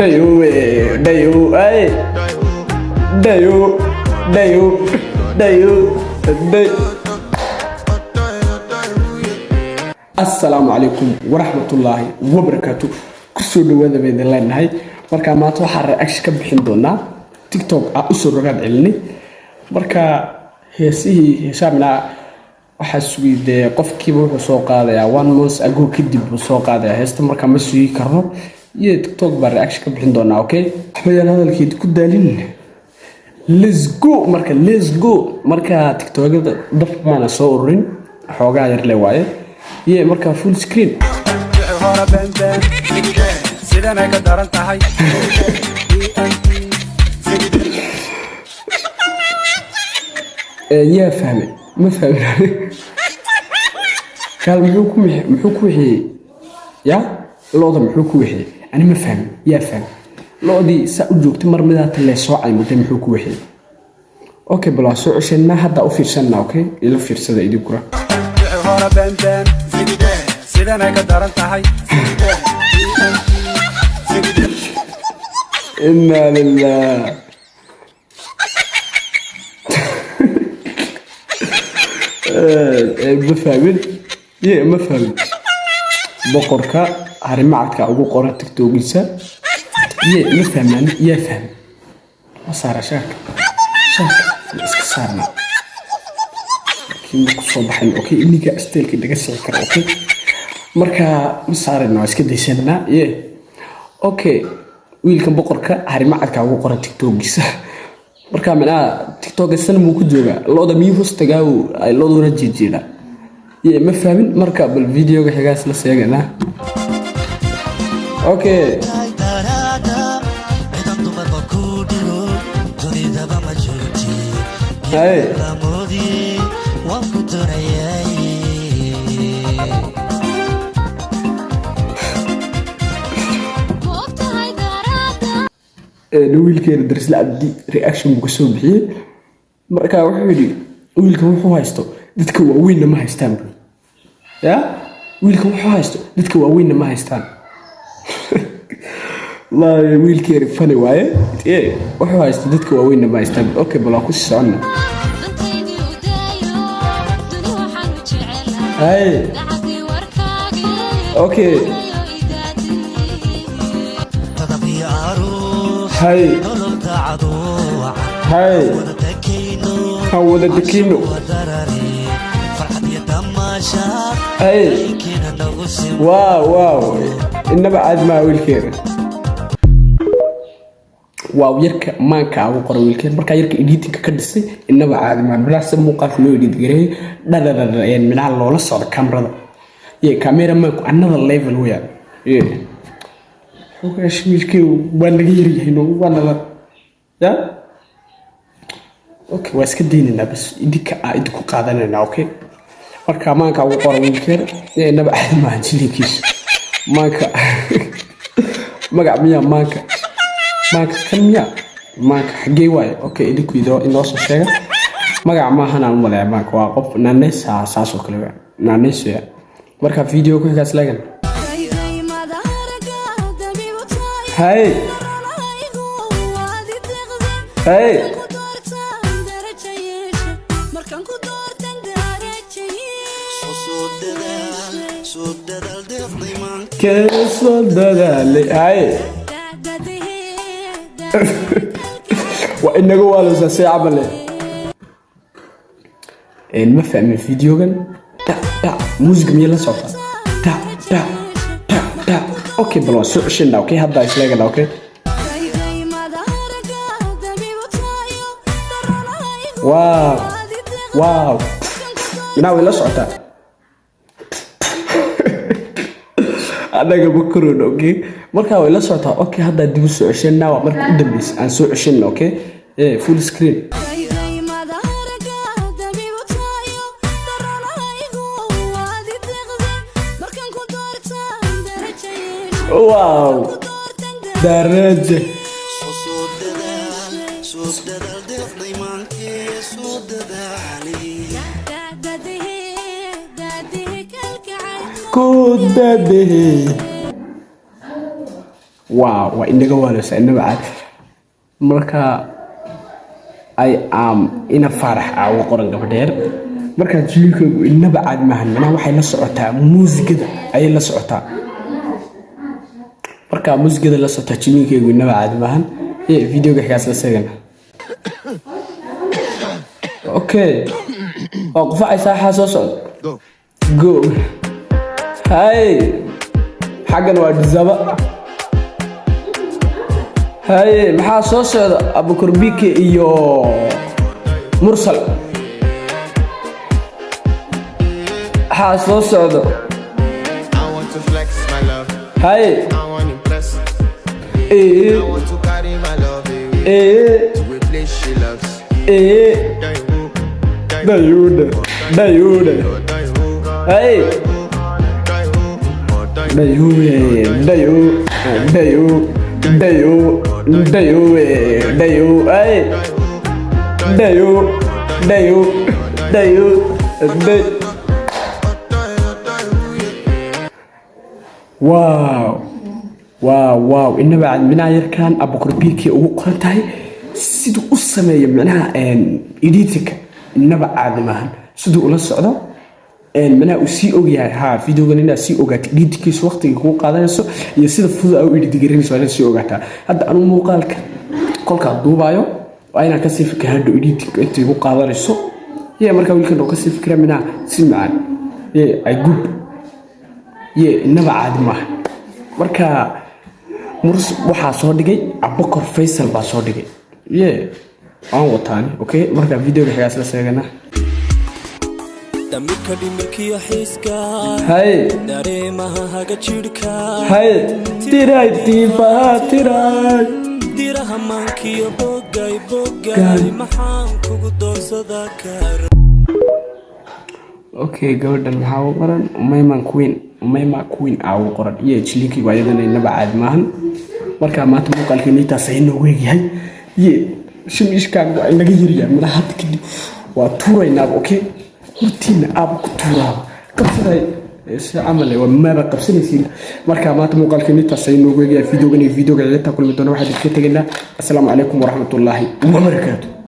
Dayo, dayo, ay, dayo, dayo, dayo, dayo. Assalamu alaikum warahmatullahi wabarakatuh. Kusoo dhawaada baydin leenahay. Marka maanta waxaan reaction ka bixin doonaa TikTok u soo rogaad celini. Marka heesaamina waxa suuqide qofkiiba wuxuu soo qaadayaa 1 month ago kadib uu soo qaadayaa heesta marka ma suuqi karno. TikTok baa reaction ka bixin doonaa, okay? Waxaan hadalkeed ku daalin. Let's go marka TikTok-da daf maana soo ururin xoogaa yar le waaye. marka full screen. sidana ka daran tahay. fahmay ma fahmay. قال محو كوحي يا لوضا محو كوحي أنا ما فهم يا فهم لوضي سأجوك تمر مدات اللي سوعي مدى محو كوحي أوكي بلا سوء عشان هدا أوفير سنة أوكي إلا فير سنة إيدي كرة إنا لله مفهمين مفهم بقرك هرمعتك أو بقرة تكتوبيسا مفهم يا فهم وصار شاك صارنا كي صباحين أوكي إني كأستيل كده كسيكر أوكي مركا مصار إنه إيش كده يسمعنا أوكي ويلكم بقرك هرمعتك أو بقرة تكتوبيسا مركا منا تيك السنة مو كدوغا لو دا ميوس تجاو لو دا رجيجينا ما فاهمين مركا بالفيديو كحاجات لا سيغنا اوكي هاي wiilkeena daris la abdi reaction buu soo bixiyay marka wuxuu yiri wiilka wuxuu haysto dadka waaweyn ma haystaan ya wiilka wuxuu haysto dadka waaweyn ma haystaan la wiilkeena fani waaye wuxuu haysto dadka waaweyn ma haystaan okay bal ku soconna hay okay هاي هو ده كينو هاي واو إنما عاد ما ويلكير واو يرك ما كأو قرا ويلكير بركة يرك إديتك كدسي إنما عاد ما بلاش موقف لو إديت غيره لا يعني من على الله صار كاميرا كاميرا ما another level ويا وكاش ويلكي وانا غيري هنا وانا يا اوكي واسك ديننا بس idinku qaadanayna okay marka maanka ugu qoran wiilkeen inaba aad ma jilikiis maanka magac miya maanka kamiya maanka xagee waay okay idinku inoo soo sheega magac ma ahan aan walaal maanka waa qof naanaysa saas oo kale naanaysa marka video ku xigaas lagan هاي وإنه قوالو سي عمله ما فهم الفيديو كان موسيقى ميلا صوتا اوكي بلو سوشنا اوكي هدا اسلاغنا اوكي واو يناوي لا سوتا anaga bukuru اوكي marka way la socota okay hada dib u sooshana waa marka u dambeys aan soo ceshino okay full screen واو درجة كود به wow waa inaga waaleysa inaba caad marka I am ina farax aawo qoran gabadheer marka jiilkaygu inaba caad maahan macnaha waxay la socotaa muusigada ayay la socotaa marka muusigada la socotaa jiilkaygu inaba caad maahan videoga xigaas la seegana okay oo qof ay saaxa soo socdo go hay xagan waa dizaba hay maxaa soo socda Abu Kurbike iyo Mursal ha soo socdo hay I want to carry my love away to a place she loves Dayuda hey wow inaba cad minaa yarkaan Abu Kurbike ugu qoran tahay sidoo u sameeyo macnaha editka inaba caad maahan sidoo ula socdo mana uu si og yahay ha videogan ina si ogaatay editkiisa waqtiga ku qaadanayso iyo sida fudud ay u editgareynayso waa si ogaata hadda anu muuqaalka kolka duubayo waa ina ka sii fikirado editka inta ku qaadanayso marka wiilkan oo ka sii fikira mina si macaan ay good inaba caad maahan marka waxaa soo dhigay Abubakar Faisal baa soo dhigay aan wataani okay marka videoga xigaas la seegana damirka dhimirkiyo xiiska hay dareemaha haga jirka hay tiray diraha maankiyo bogay maxaan kugu doorsada kar okay gabadhan maxaa u qoran Umayma Queen aaw qoran jiilkii waayadana inaba caad maahan marka maanta muuqaalkeena intaas ay noo weeyahay shimishkan waa inaga yiriya mana hadda kadib waa tuuraynaa okay hortiina aab ku tuuraa qabsaday si amal waa ma qabsanaysiin marka maanta muuqaalkeena intaas ay noo weeyahay videoga inta kulmi doona waxa ka tagnaa assalaamu calaykum waraxmatullaahi wabarakaatuh